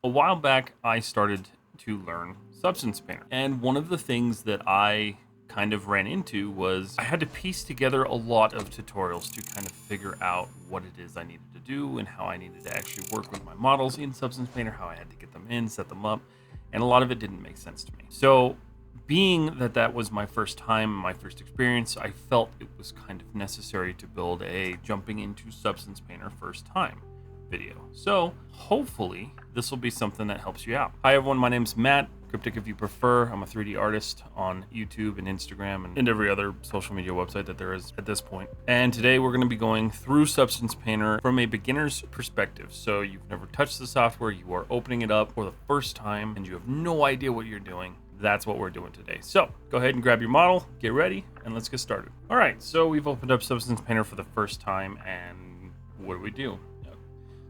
A while back, I started to learn Substance Painter. And one of the things that I kind of ran into was I had to piece together a lot of tutorials to kind of figure out what it is I needed to do and how I needed to actually work with my models in Substance Painter, how I had to get them in, set them up. And a lot of it didn't make sense to me. So, being that that was my first time, my first experience, I felt it was kind of necessary to build a jumping into Substance Painter first time video. So hopefully this will be something that helps you out. Hi everyone, my name's Matt, Cryptic if you prefer. I'm a 3D artist on YouTube and Instagram and every other social media website that there is at this point. And today we're going to be going through Substance Painter from a beginner's perspective. So you've never touched the software, you are opening it up for the first time, and you have no idea what you're doing. That's what we're doing today. So go ahead and grab your model, get ready, and let's get started. All right, so we've opened up Substance Painter for the first time, and what do we do?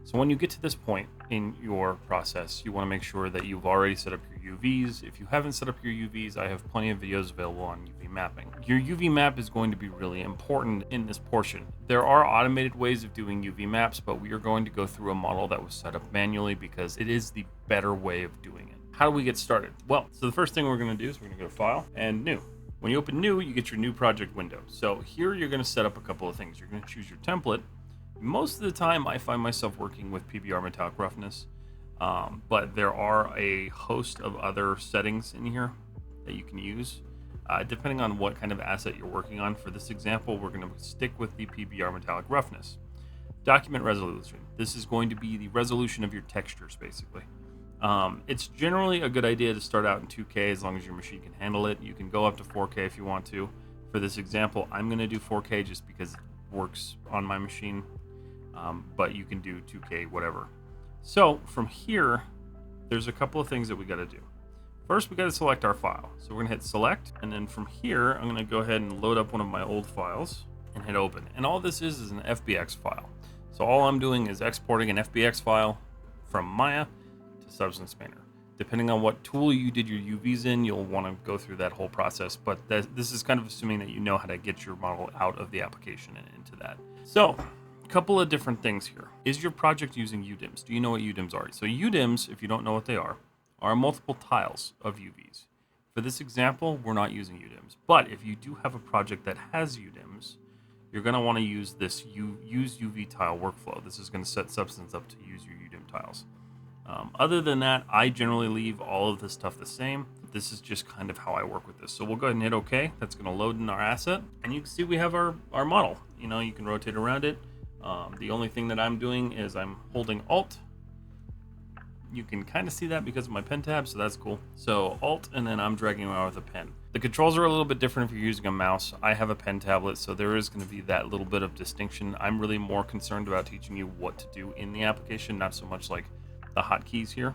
So when you get to this point in your process, you want to make sure that you've already set up your UVs. If you haven't set up your UVs, I have plenty of videos available on UV mapping. Your UV map is going to be really important in this portion. There are automated ways of doing UV maps, but we are going to go through a model that was set up manually because it is the better way of doing it. How do we get started? Well, so the first thing we're going to do is we're going to go to File and New. When you open New, you get your new project window. So here you're going to set up a couple of things. You're going to choose your template. Most of the time, I find myself working with PBR metallic roughness, but there are a host of other settings in here that you can use, depending on what kind of asset you're working on. For this example, we're going to stick with the PBR metallic roughness. Document resolution. This is going to be the resolution of your textures, basically. It's generally a good idea to start out in 2K as long as your machine can handle it. You can go up to 4K if you want to. For this example, I'm going to do 4K just because it works on my machine. But you can do 2K, whatever. So from here, there's a couple of things that we got to do. First, we got to select our file. So we're going to hit select, and then from here, I'm going to go ahead and load up one of my old files and hit open. And all this is an FBX file. So all I'm doing is exporting an FBX file from Maya to Substance Painter. Depending on what tool you did your UVs in, you'll want to go through that whole process. But this is kind of assuming that you know how to get your model out of the application and into that. So couple of different things here. Is your project using UDIMs? Do you know what UDIMs are? So UDIMs, if you don't know what they are multiple tiles of UVs. For this example, we're not using UDIMs. But if you do have a project that has UDIMs, you're going to want to use this use UV tile workflow. This is going to set Substance up to use your UDIM tiles. Other than that, I generally leave all of this stuff the same. This is just kind of how I work with this. So we'll go ahead and hit OK. That's going to load in our asset. And you can see we have our model. You know, you can rotate around it. The only thing that I'm doing is I'm holding Alt. You can kind of see that because of my pen tab, so that's cool. So Alt, and then I'm dragging around with a pen. The controls are a little bit different if you're using a mouse. I have a pen tablet, so there is going to be that little bit of distinction. I'm really more concerned about teaching you what to do in the application, not so much like the hotkeys here.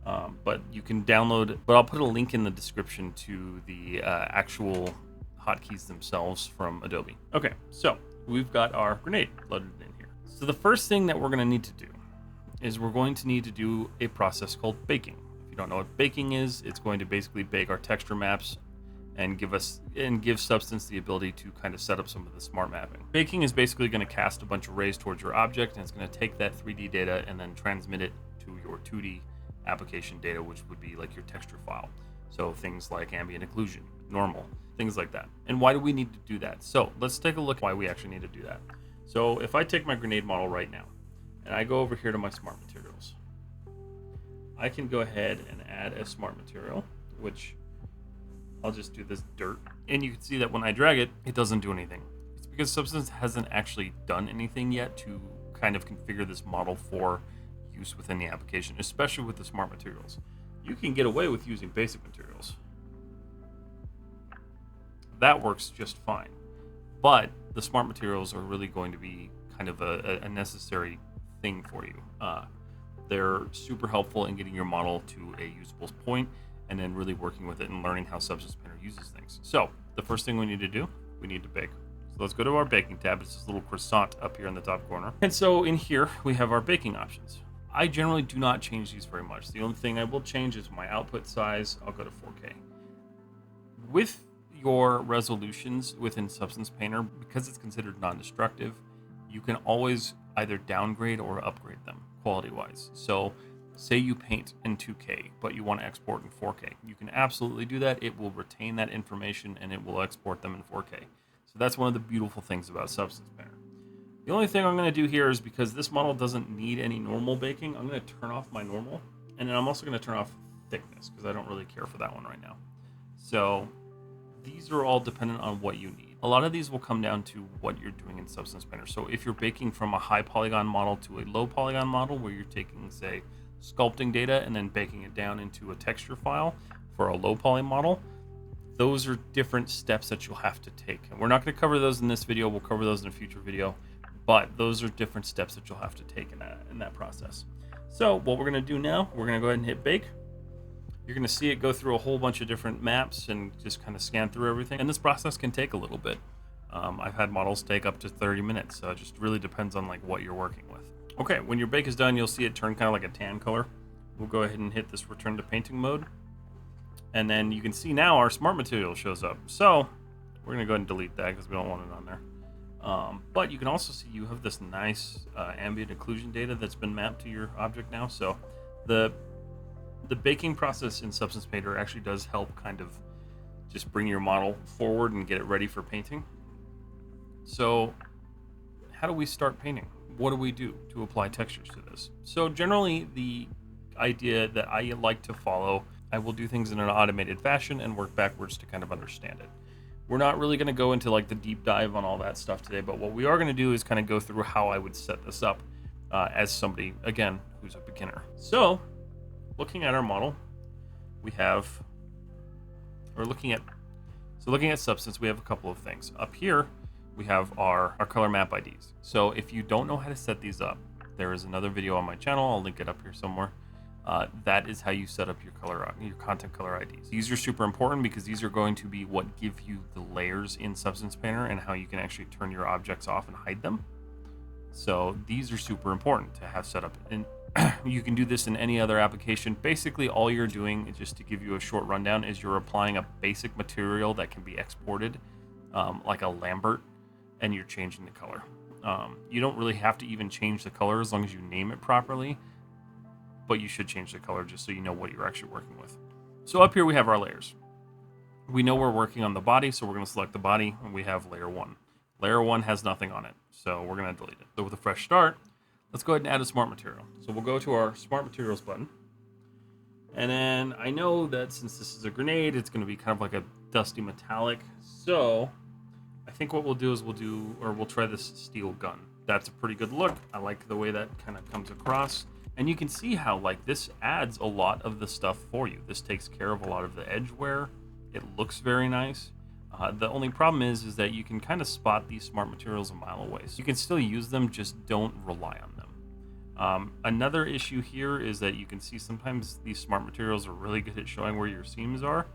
But you can download, but I'll put a link in the description to the actual hotkeys themselves from Adobe. Okay, so we've got our grenade loaded in here. So the first thing that we're going to need to do is we're going to need to do a process called baking. If you don't know what baking is, it's going to basically bake our texture maps and give Substance the ability to kind of set up some of the smart mapping. Baking is basically going to cast a bunch of rays towards your object, and it's going to take that 3D data and then transmit it to your 2D application data, which would be like your texture file. So things like ambient occlusion, normal, things like that. And why do we need to do that? So let's take a look at why we actually need to do that. So if I take my grenade model right now, and I go over here to my smart materials, I can go ahead and add a smart material, which I'll just do this dirt. And you can see that when I drag it, it doesn't do anything. It's because Substance hasn't actually done anything yet to kind of configure this model for use within the application, especially with the smart materials. You can get away with using basic materials. That works just fine. But the smart materials are really going to be kind of a necessary thing for you. They're super helpful in getting your model to a usable point and then really working with it and learning how Substance Painter uses things. So the first thing we need to do, we need to bake. So let's go to our baking tab. It's this little croissant up here in the top corner. And so in here, we have our baking options. I generally do not change these very much. The only thing I will change is my output size. I'll go to 4K. With your resolutions within Substance Painter, because it's considered non-destructive, you can always either downgrade or upgrade them quality-wise. So say you paint in 2K, but you want to export in 4K. You can absolutely do that. It will retain that information and it will export them in 4K. So that's one of the beautiful things about Substance Painter. The only thing I'm going to do here is, because this model doesn't need any normal baking, I'm going to turn off my normal. And then I'm also going to turn off thickness, because I don't really care for that one right now. So these are all dependent on what you need. A lot of these will come down to what you're doing in Substance Painter. So if you're baking from a high polygon model to a low polygon model, where you're taking, say, sculpting data and then baking it down into a texture file for a low poly model, those are different steps that you'll have to take. And we're not going to cover those in this video. We'll cover those in a future video. But those are different steps that you'll have to take in that process. So what we're going to do now, we're going to go ahead and hit bake. You're going to see it go through a whole bunch of different maps and just kind of scan through everything. And this process can take a little bit. I've had models take up to 30 minutes. So it just really depends on like what you're working with. Okay, when your bake is done, you'll see it turn kind of like a tan color. We'll go ahead and hit this return to painting mode. And then you can see now our smart material shows up. So we're going to go ahead and delete that because we don't want it on there. But you can also see you have this nice ambient occlusion data that's been mapped to your object now. So the baking process in Substance Painter actually does help kind of just bring your model forward and get it ready for painting. So how do we start painting? What do we do to apply textures to this? So generally the idea that I like to follow, I will do things in an automated fashion and work backwards to kind of understand it. We're not really going to go into like the deep dive on all that stuff today, but what we are going to do is kind of go through how I would set this up as somebody, again, who's a beginner. So looking at our model, looking at Substance, we have a couple of things. Up here, we have our color map IDs. So if you don't know how to set these up, there is another video on my channel. I'll link it up here somewhere. That is how you set up your content color IDs. These are super important because these are going to be what give you the layers in Substance Painter and how you can actually turn your objects off and hide them. So these are super important to have set up. And you can do this in any other application. Basically, all you're doing, is just to give you a short rundown, is you're applying a basic material that can be exported, like a Lambert, and you're changing the color. You don't really have to even change the color as long as you name it properly, but you should change the color just so you know what you're actually working with. So up here we have our layers. We know we're working on the body, so we're going to select the body, and we have layer 1. Layer 1 has nothing on it, so we're going to delete it. So with a fresh start, let's go ahead and add a smart material. So we'll go to our smart materials button. And then I know that since this is a grenade, it's going to be kind of like a dusty metallic. So I think what we'll do is we'll try this steel gun. That's a pretty good look. I like the way that kind of comes across. And you can see how like this adds a lot of the stuff for you. This takes care of a lot of the edge wear. It looks very nice. The only problem is that you can kind of spot these smart materials a mile away. So you can still use them, just don't rely on them. Another issue here is that you can see sometimes these smart materials are really good at showing where your seams are.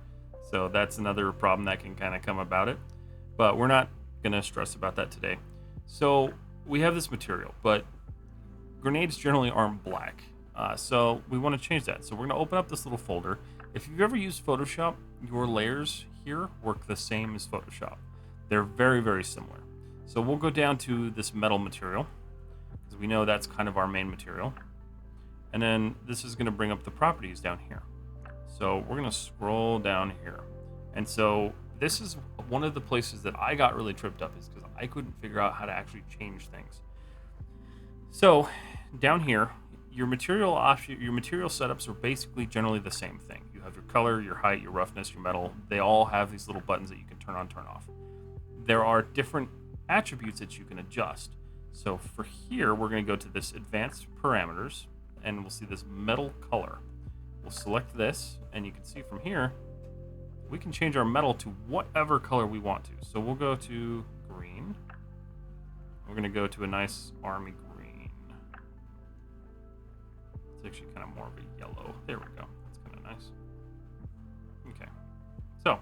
So that's another problem that can kind of come about it. But we're not going to stress about that today. So we have this material, but grenades generally aren't black. So we want to change that. So we're going to open up this little folder. If you've ever used Photoshop, your layers here work the same as Photoshop. They're very, very similar. So we'll go down to this metal material, because we know that's kind of our main material. And then this is going to bring up the properties down here. So we're going to scroll down here. And so this is one of the places that I got really tripped up, is because I couldn't figure out how to actually change things. So down here, your material setups are basically generally the same thing. You have your color, your height, your roughness, your metal. They all have these little buttons that you can turn on, turn off. There are different attributes that you can adjust. So for here, we're going to go to this advanced parameters, and we'll see this metal color. We'll select this, and you can see from here, we can change our metal to whatever color we want to. So we'll go to green. We're going to go to a nice army green. It's actually kind of more of a yellow. There we go. That's kind of nice. Okay. So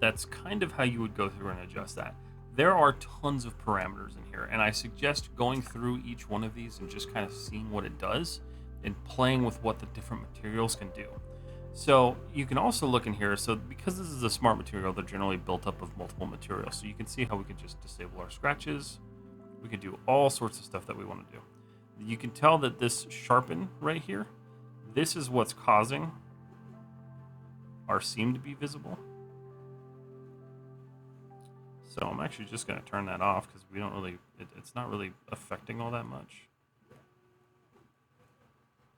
that's kind of how you would go through and adjust that. There are tons of parameters in here, and I suggest going through each one of these and just kind of seeing what it does and playing with what the different materials can do. So you can also look in here. So because this is a smart material, they're generally built up of multiple materials. So you can see how we can just disable our scratches. We can do all sorts of stuff that we want to do. You can tell that this sharpen right here, this is what's causing our seam to be visible. So I'm actually just going to turn that off because we don't really, it's not really affecting all that much.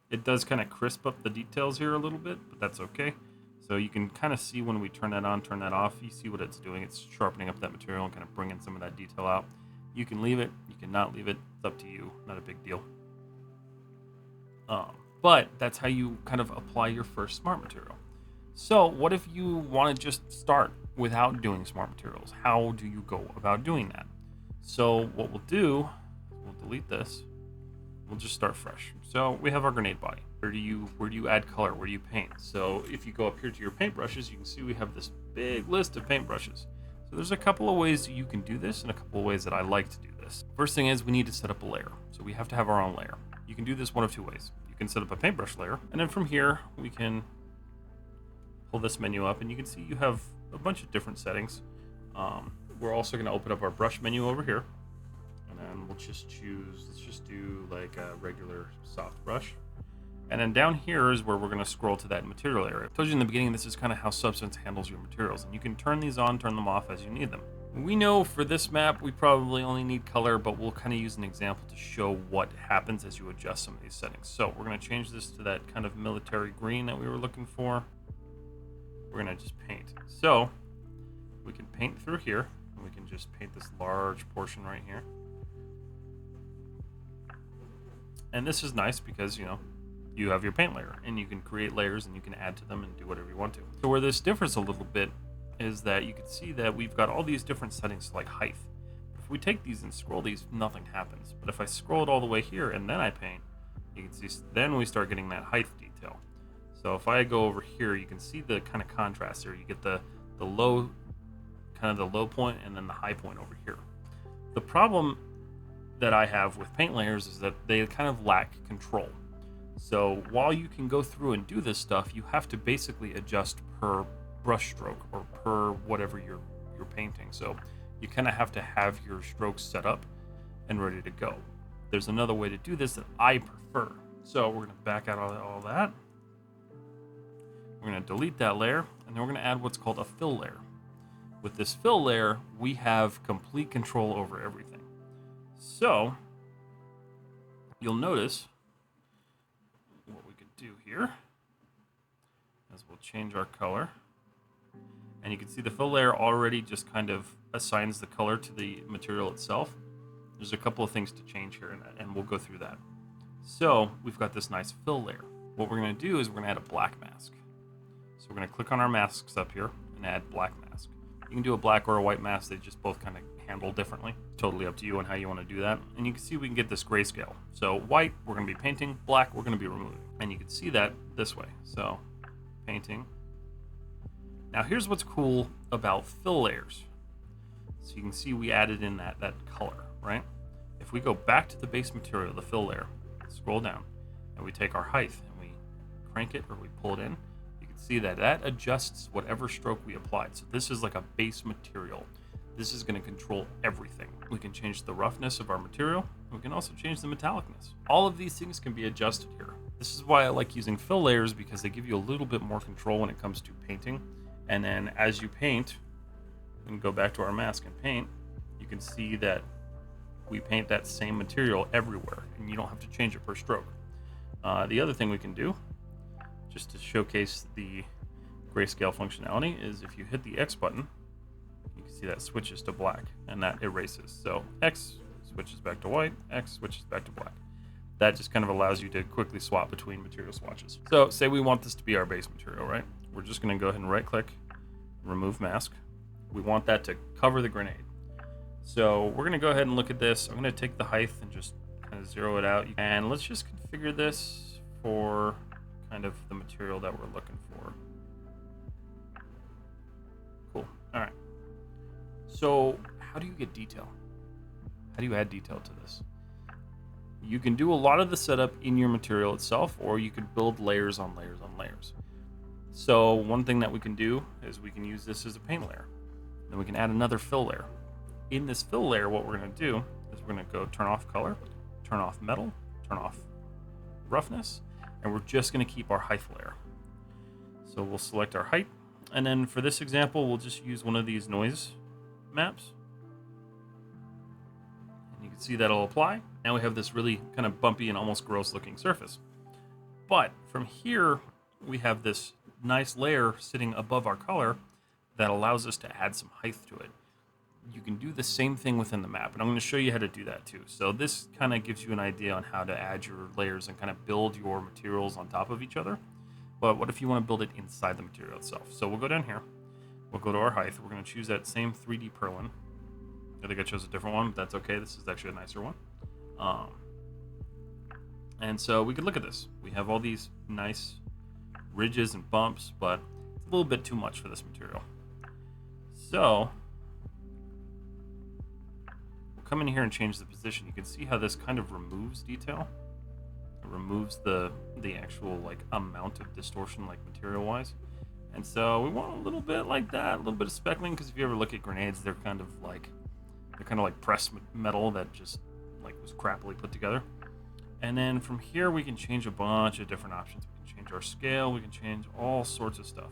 It does kind of crisp up the details here a little bit, but that's okay. So you can kind of see when we turn that on, turn that off, you see what it's doing. It's sharpening up that material and kind of bringing some of that detail out. You can leave it, you can not leave it. It's up to you, not a big deal. But that's how you kind of apply your first smart material. So what if you want to just start without doing smart materials? How do you go about doing that? So what we'll do, we'll delete this. We'll just start fresh. So we have our grenade body. Where do you add color? Where do you paint? So if you go up here to your paintbrushes, you can see we have this big list of paintbrushes. So there's a couple of ways you can do this and a couple of ways that I like to do this. First thing is we need to set up a layer. So we have to have our own layer. You can do this one of two ways. You can set up a paintbrush layer, and then from here we can pull this menu up, and you can see you have a bunch of different settings. We're also going to open up our brush menu over here, and then we'll just choose, let's just do like a regular soft brush. And then down here is where we're going to scroll to that material area. I told you in the beginning, this is kind of how Substance handles your materials, and you can turn these on, turn them off as you need them. We know for this map, we probably only need color, but we'll kind of use an example to show what happens as you adjust some of these settings. So we're going to change this to that kind of military green that we were looking for. We're going to just paint. So we can paint through here, and we can just paint this large portion right here. And this is nice because, you know, you have your paint layer, and you can create layers and you can add to them and do whatever you want to. So where this differs a little bit is that you can see that we've got all these different settings like height. If we take these and scroll these, nothing happens. But if I scroll it all the way here and then I paint, you can see then we start getting that height detail. So if I go over here, you can see the kind of contrast here. You get the low, kind of the low point and then the high point over here. The problem that I have with paint layers is that they kind of lack control. So while you can go through and do this stuff, you have to basically adjust per brush stroke or per whatever you're painting. So you kind of have to have your strokes set up and ready to go. There's another way to do this that I prefer. So we're going to back out all that. We're going to delete that layer, and then we're going to add what's called a fill layer. With this fill layer, we have complete control over everything. So you'll notice what we could do here is we'll change our color. And you can see the fill layer already just kind of assigns the color to the material itself. There's a couple of things to change here, and we'll go through that. So we've got this nice fill layer. What we're going to do is we're going to add a black mask. So we're going to click on our masks up here and add black mask. You can do a black or a white mask. They just both kind of handle differently. Totally up to you on how you want to do that. And you can see we can get this grayscale. So white, we're going to be painting. Black, we're going to be removing. And you can see that this way. So painting. Now here's what's cool about fill layers. So you can see we added in that color, right? If we go back to the base material, the fill layer, scroll down, and we take our height and we crank it or we pull it in, you can see that adjusts whatever stroke we applied. So this is like a base material. This is going to control everything. We can change the roughness of our material. We can also change the metallicness. All of these things can be adjusted here. This is why I like using fill layers, because they give you a little bit more control when it comes to painting. And then as you paint, and go back to our mask and paint, you can see that we paint that same material everywhere, and you don't have to change it per stroke. The other thing we can do, just to showcase the grayscale functionality, is if you hit the X button, you can see that switches to black, and that erases. So X switches back to white, X switches back to black. That just kind of allows you to quickly swap between material swatches. So say we want this to be our base material, right? We're just going to go ahead and right click, remove mask. We want that to cover the grenade. So we're going to go ahead and look at this. I'm going to take the height and just kind of zero it out. And let's just configure this for kind of the material that we're looking for. Cool. All right. So how do you get detail? How do you add detail to this? You can do a lot of the setup in your material itself, or you can build layers on layers on layers. So one thing that we can do is we can use this as a paint layer. Then we can add another fill layer. In this fill layer, what we're going to do is we're going to go turn off color, turn off metal, turn off roughness, and we're just going to keep our height layer. So we'll select our height, and then for this example, we'll just use one of these noise maps. And you can see that'll apply. Now we have this really kind of bumpy and almost gross looking surface. But from here, we have this nice layer sitting above our color that allows us to add some height to it. You can do the same thing within the map, and I'm going to show you how to do that too. So this kind of gives you an idea on how to add your layers and kind of build your materials on top of each other. But what if you want to build it inside the material itself? So we'll go down here, we'll go to our height, we're going to choose that same 3D purlin. I think I chose a different one, but that's okay. This is actually a nicer one. And so we could look at this. We have all these nice ridges and bumps, but it's a little bit too much for this material. So we'll come in here and change the position. You can see how this kind of removes detail. It removes the actual like amount of distortion, like material wise. And so we want a little bit like that, a little bit of speckling, because if you ever look at grenades, they're kind of like pressed metal that just like was crappily put together. And then from here we can change a bunch of different options. We can change our scale, we can change all sorts of stuff.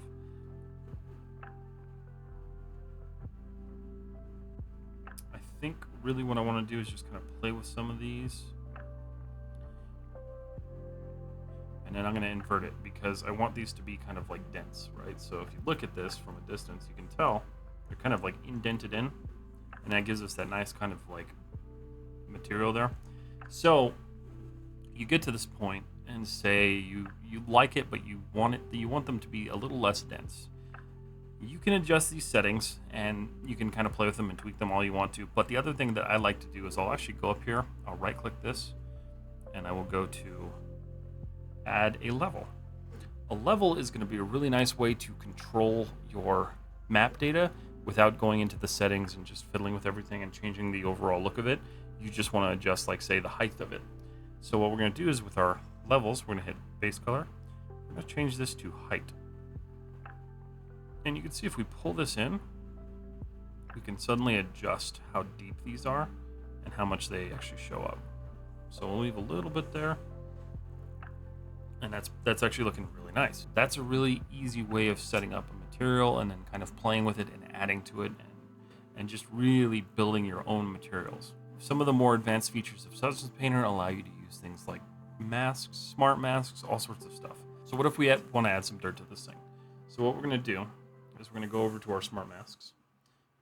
I think really what I want to do is just kind of play with some of these. And then I'm going to invert it because I want these to be kind of like dense, right? So if you look at this from a distance, you can tell they're kind of like indented in, and that gives us that nice kind of like material there. So you get to this point and say you like it, but you want them to be a little less dense. You can adjust these settings and you can kind of play with them and tweak them all you want to. But the other thing that I like to do is I'll actually go up here, I'll right click this, and I will go to add a level. A level is going to be a really nice way to control your map data without going into the settings and just fiddling with everything and changing the overall look of it. You just want to adjust, like, say, the height of it. So what we're going to do is with our levels, we're going to hit base color. We're going to change this to height. And you can see if we pull this in, we can suddenly adjust how deep these are and how much they actually show up. So we'll leave a little bit there. And that's actually looking really nice. That's a really easy way of setting up a material and then kind of playing with it and adding to it and just really building your own materials. Some of the more advanced features of Substance Painter allow you to use things like masks, smart masks, all sorts of stuff. So what if we want to add some dirt to this thing? So what we're going to do is we're going to go over to our smart masks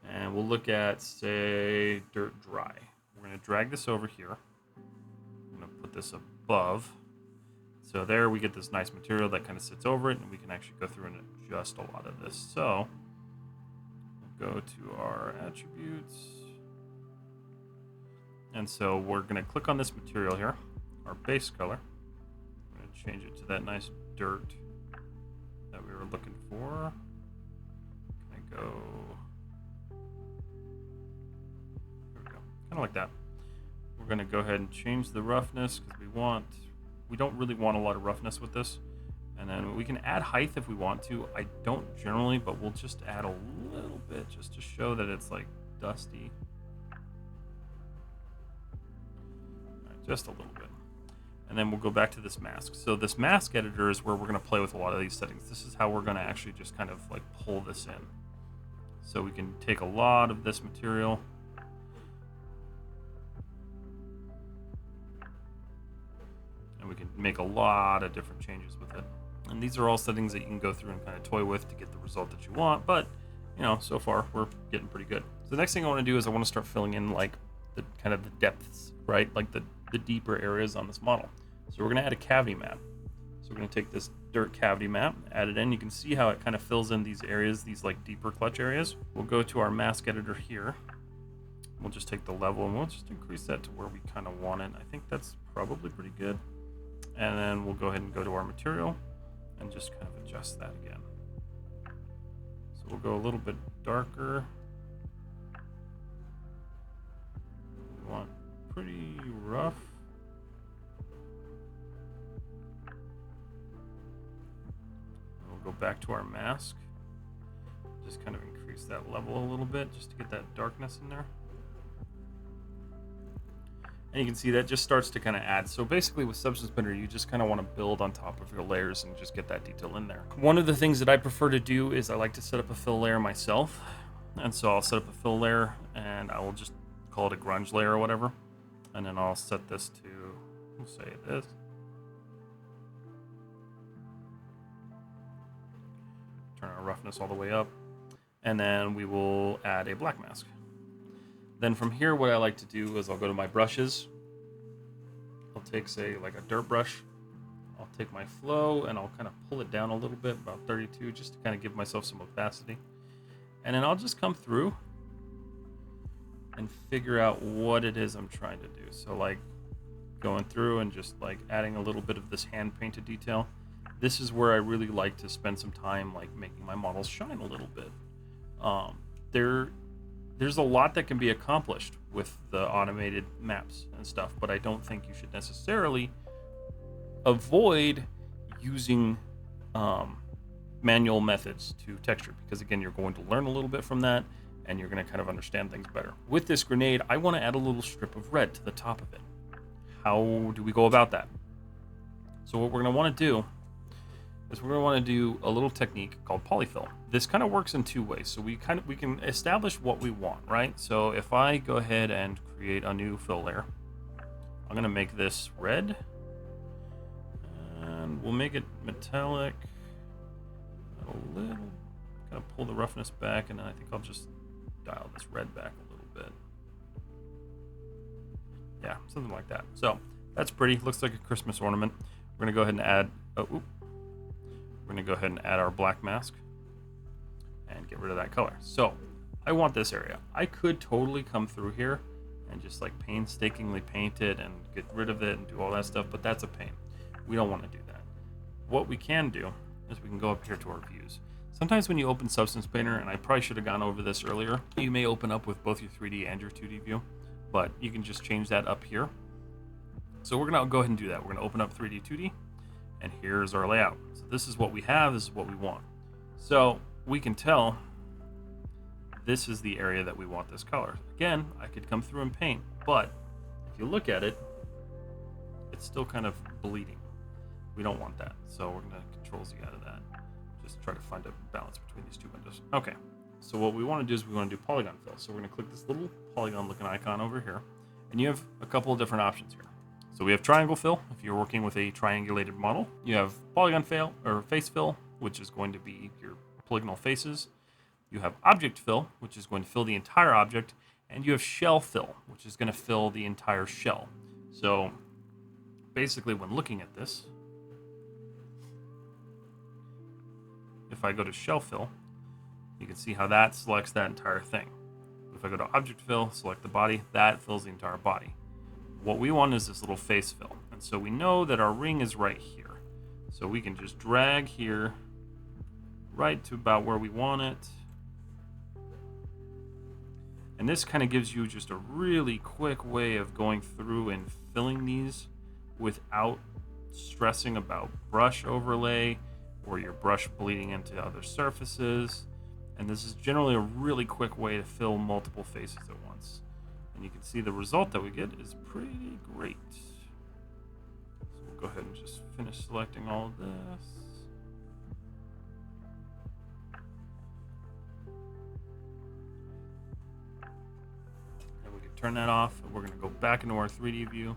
and we'll look at, say, dirt dry. We're going to drag this over here. I'm going to put this above. So there we get this nice material that kind of sits over it, and we can actually go through and adjust a lot of this. So we'll go to our attributes. And so we're going to click on this material here, our base color. I'm going to change it to that nice dirt that we were looking for. Can I go? There we go. Kind of like that. We're going to go ahead and change the roughness because we don't really want a lot of roughness with this. And then we can add height if we want to. I don't generally, but we'll just add a little bit just to show that it's like dusty. All right, just a little bit. And then we'll go back to this mask. So this mask editor is where we're going to play with a lot of these settings. This is how we're going to actually just kind of like pull this in. So we can take a lot of this material. And we can make a lot of different changes with it. And these are all settings that you can go through and kind of toy with to get the result that you want. But, you know, so far we're getting pretty good. So the next thing I want to do is I want to start filling in like the kind of the depths, right? Like the deeper areas on this model. So we're going to add a cavity map. So we're going to take this dirt cavity map, add it in. You can see how it kind of fills in these areas, these like deeper clutch areas. We'll go to our mask editor here. We'll just take the level and we'll just increase that to where we kind of want it. I think that's probably pretty good. And then we'll go ahead and go to our material and just kind of adjust that again. So we'll go a little bit darker. We want pretty rough. We'll go back to our mask. Just kind of increase that level a little bit just to get that darkness in there. And you can see that just starts to kind of add. So basically with Substance Painter, you just kind of want to build on top of your layers and just get that detail in there. One of the things that I prefer to do is I like to set up a fill layer myself. And so I'll set up a fill layer and I will just call it a grunge layer or whatever. And then I'll set this to, we'll say this. Turn our roughness all the way up. And then we will add a black mask. Then from here, what I like to do is I'll go to my brushes. I'll take, say, like a dirt brush. I'll take my flow and I'll kind of pull it down a little bit, about 32, just to kind of give myself some opacity. And then I'll just come through and figure out what it is I'm trying to do. So like going through and just like adding a little bit of this hand painted detail. This is where I really like to spend some time like making my models shine a little bit. There's a lot that can be accomplished with the automated maps and stuff, but I don't think you should necessarily avoid using manual methods to texture, because again, you're going to learn a little bit from that and you're going to kind of understand things better. With this grenade, I want to add a little strip of red to the top of it. How do we go about that? So what we're going to want to do is we're going to want to do a little technique called polyfill. This kind of works in two ways. So we can establish what we want, right? So if I go ahead and create a new fill layer, I'm going to make this red and we'll make it metallic a little, kind of pull the roughness back, and then I think I'll just dial this red back a little bit. Yeah, something like that. So that's pretty. Looks like a Christmas ornament. We're going to go ahead and add, we're going to go ahead and add our black mask and get rid of that color. So I want this area. I could totally come through here and just like painstakingly paint it and get rid of it and do all that stuff, but that's a pain. We don't want to do that. What we can do is we can go up here to our views. Sometimes when you open Substance Painter, and I probably should have gone over this earlier, you may open up with both your 3D and your 2D view, but you can just change that up here. So we're gonna go ahead and do that. We're gonna open up 3D, 2D, and here's our layout. So this is what we have, this is what we want. So we can tell this is the area that we want this color. Again, I could come through and paint, but if you look at it, it's still kind of bleeding. We don't want that. So we're gonna Control Z out of that. Just try to find a balance between these two windows. Okay, so what we want to do is we want to do polygon fill. So we're going to click this little polygon looking icon over here, and you have a couple of different options here. So we have triangle fill if you're working with a triangulated model. You have polygon fill or face fill, which is going to be your polygonal faces. You have object fill, which is going to fill the entire object, and you have shell fill, which is going to fill the entire shell. So basically, when looking at this, if I go to shell fill, you can see how that selects that entire thing. If I go to object fill, select the body, that fills the entire body. What we want is this little face fill. And so we know that our ring is right here. So we can just drag here right to about where we want it. And this kind of gives you just a really quick way of going through and filling these without stressing about brush overlay or your brush bleeding into other surfaces. And this is generally a really quick way to fill multiple faces at once. And you can see the result that we get is pretty great. So we'll go ahead and just finish selecting all of this. And we can turn that off. And we're going to go back into our 3D view.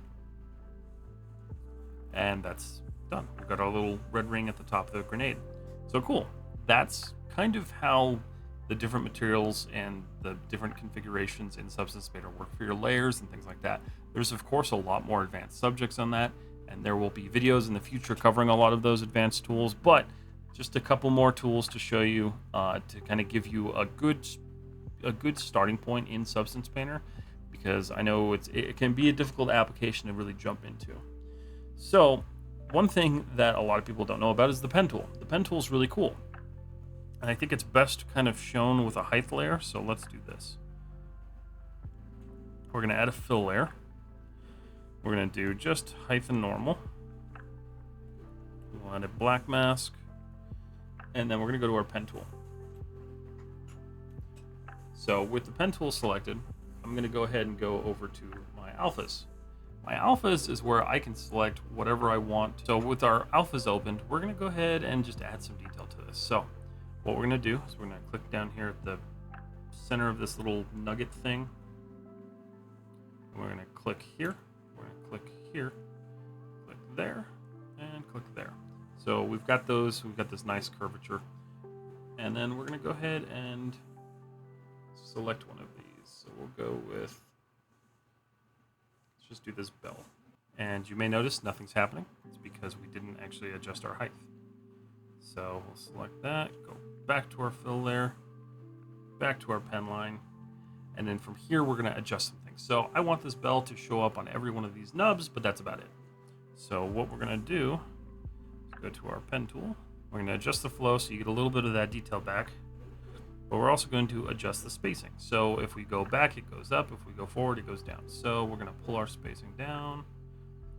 And that's done. We've got our little red ring at the top of the grenade. So cool. That's kind of how the different materials and the different configurations in Substance Painter work for your layers and things like that. There's of course a lot more advanced subjects on that, and there will be videos in the future covering a lot of those advanced tools, but just a couple more tools to show you to kind of give you a good starting point in Substance Painter, because I know it can be a difficult application to really jump into. So one thing that a lot of people don't know about is the pen tool. The pen tool is really cool. And I think it's best kind of shown with a height layer. So let's do this. We're going to add a fill layer. We're going to do just height and normal. We'll add a black mask. And then we're going to go to our pen tool. So with the pen tool selected, I'm going to go ahead and go over to my alphas. My alphas is where I can select whatever I want. So with our alphas opened, we're gonna go ahead and just add some detail to this. So what we're gonna do is we're gonna click down here at the center of this little nugget thing. And we're gonna click here, we're gonna click here, click there, and click there. So we've got those, we've got this nice curvature. And then we're gonna go ahead and select one of these. So we'll go with, let's just do this bell. And you may notice nothing's happening. It's because we didn't actually adjust our height. So we'll select that, go back to our fill layer, back to our pen line, and then from here we're gonna adjust some things. So I want this bell to show up on every one of these nubs, but that's about it. So what we're gonna do is go to our pen tool. We're gonna adjust the flow so you get a little bit of that detail back, but we're also going to adjust the spacing. So if we go back, it goes up. If we go forward, it goes down. So we're gonna pull our spacing down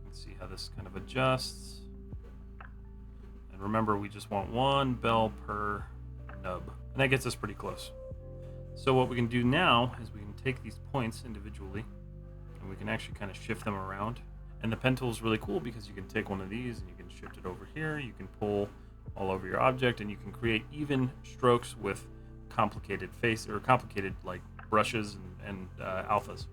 and see how this kind of adjusts. And remember, we just want one bell per nub, and that gets us pretty close. So what we can do now is we can take these points individually and we can actually kind of shift them around. And the pen tool is really cool because you can take one of these and you can shift it over here. You can pull all over your object and you can create even strokes with complicated complicated like brushes and alphas.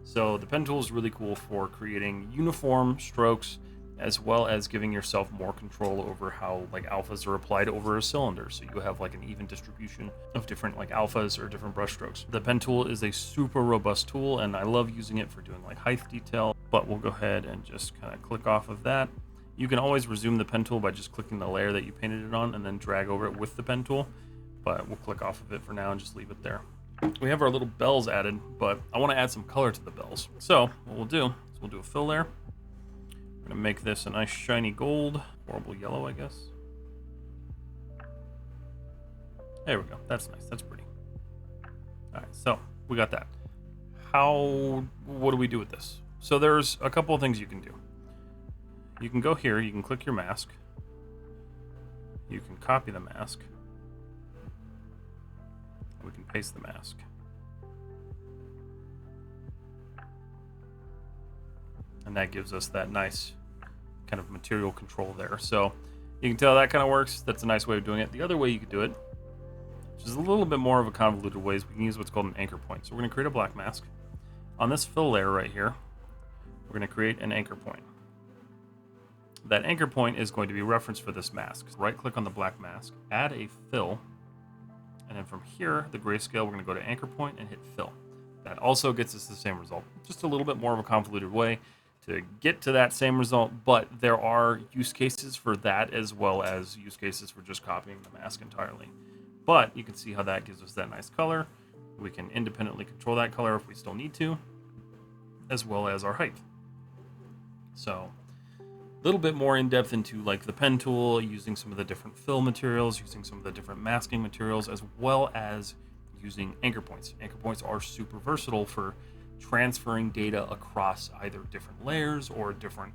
So the pen tool is really cool for creating uniform strokes as well as giving yourself more control over how like alphas are applied over a cylinder. So you have like an even distribution of different like alphas or different brush strokes. The pen tool is a super robust tool and I love using it for doing like height detail, but we'll go ahead and just kind of click off of that. You can always resume the pen tool by just clicking the layer that you painted it on and then drag over it with the pen tool, but we'll click off of it for now and just leave it there. We have our little bells added, but I want to add some color to the bells. So what we'll do is we'll do a fill layer. We're gonna make this a nice shiny gold, horrible yellow, I guess. There we go. That's nice. That's pretty. All right, so we got that. What do we do with this? So there's a couple of things you can do. You can go here. You can click your mask. You can copy the mask. We can paste the mask. And that gives us that nice kind of material control there. So you can tell that kind of works. That's a nice way of doing it. The other way you could do it, which is a little bit more of a convoluted way, is we can use what's called an anchor point. So we're going to create a black mask. On this fill layer right here, we're going to create an anchor point. That anchor point is going to be reference for this mask. Right click on the black mask, add a fill, and then from here, the grayscale, we're going to go to anchor point and hit fill. That also gets us the same result. Just a little bit more of a convoluted way to get to that same result, but there are use cases for that as well as use cases for just copying the mask entirely. But you can see how that gives us that nice color. We can independently control that color if we still need to, as well as our height. So a little bit more in depth into like the pen tool, using some of the different fill materials, using some of the different masking materials, as well as using anchor points. Anchor points are super versatile for transferring data across either different layers or different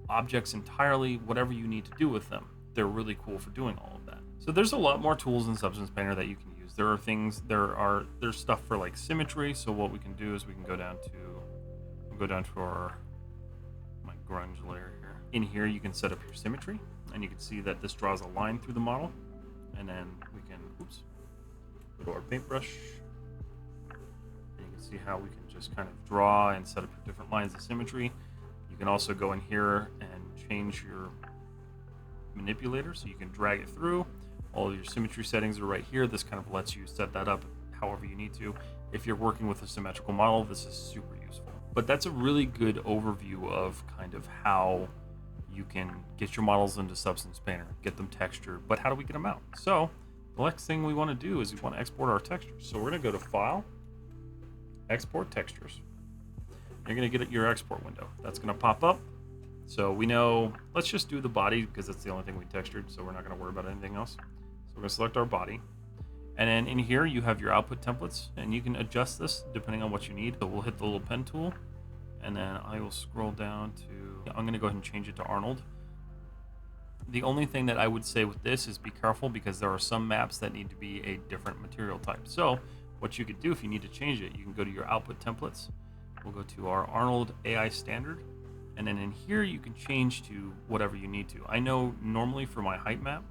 objects entirely, whatever you need to do with them. They're really cool for doing all of that. So there's a lot more tools in Substance Painter that you can use. There's stuff for like symmetry. So what we can do is we can go down to our my grunge layer here. In here you can set up your symmetry and you can see that this draws a line through the model, and then we can go to our paintbrush. See how we can just kind of draw and set up your different lines of symmetry. You can also go in here and change your manipulator so you can drag it through. All of your symmetry settings are right here. This kind of lets you set that up however you need to. If you're working with a symmetrical model, this is super useful. But that's a really good overview of kind of how you can get your models into Substance Painter, get them textured, but how do we get them out? So the next thing we want to do is we want to export our textures. So we're going to go to File, Export Textures. You're going to get your export window. That's going to pop up. So we know, let's just do the body because that's the only thing we textured, so we're not going to worry about anything else. So we're going to select our body. And then in here you have your output templates, and you can adjust this depending on what you need. So we'll hit the little pen tool, and then I will scroll down to, I'm going to go ahead and change it to Arnold. The only thing that I would say with this is be careful because there are some maps that need to be a different material type. So what you could do if you need to change it, you can go to your output templates. We'll go to our Arnold AI standard, And then in here, you can change to whatever you need to. I know normally for my height map,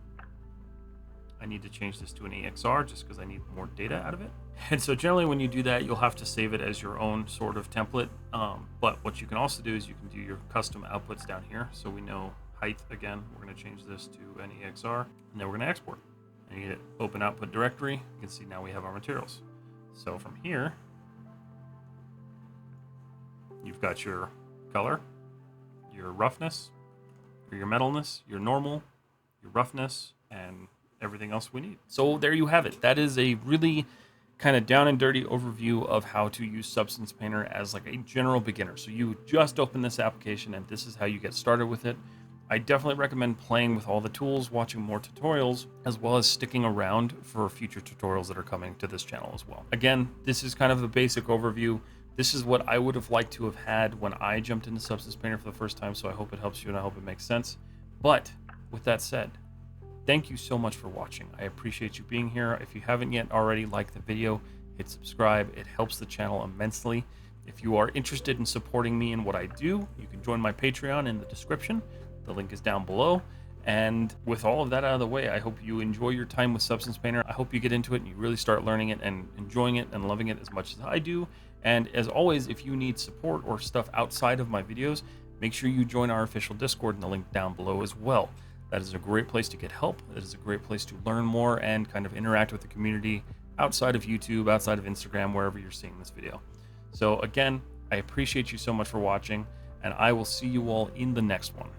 I need to change this to an EXR just because I need more data out of it. And so generally when you do that, you'll have to save it as your own sort of template. But what you can also do is you can do your custom outputs down here. So we know height, again, we're going to change this to an EXR, and then we're going to export. And you hit open output directory. You can see now we have our materials. So from here, you've got your color, your roughness, or your metalness, your normal, your roughness, and everything else we need. So there you have it. That is a really kind of down and dirty overview of how to use Substance Painter as like a general beginner. So you just open this application and this is how you get started with it. I definitely recommend playing with all the tools, watching more tutorials, as well as sticking around for future tutorials that are coming to this channel as well. Again, this is kind of a basic overview. This is what I would have liked to have had when I jumped into Substance Painter for the first time, so I hope it helps you and I hope it makes sense. But with that said, thank you so much for watching. I appreciate you being here. If you haven't yet already, like the video, hit subscribe. It helps the channel immensely. If you are interested in supporting me in what I do, you can join my Patreon in the description. The link is down below. And with all of that out of the way, I hope you enjoy your time with Substance Painter. I hope you get into it and you really start learning it and enjoying it and loving it as much as I do. And as always, if you need support or stuff outside of my videos, make sure you join our official Discord in the link down below as well. That is a great place to get help. That is a great place to learn more and kind of interact with the community outside of YouTube, outside of Instagram, wherever you're seeing this video. So again, I appreciate you so much for watching, and I will see you all in the next one.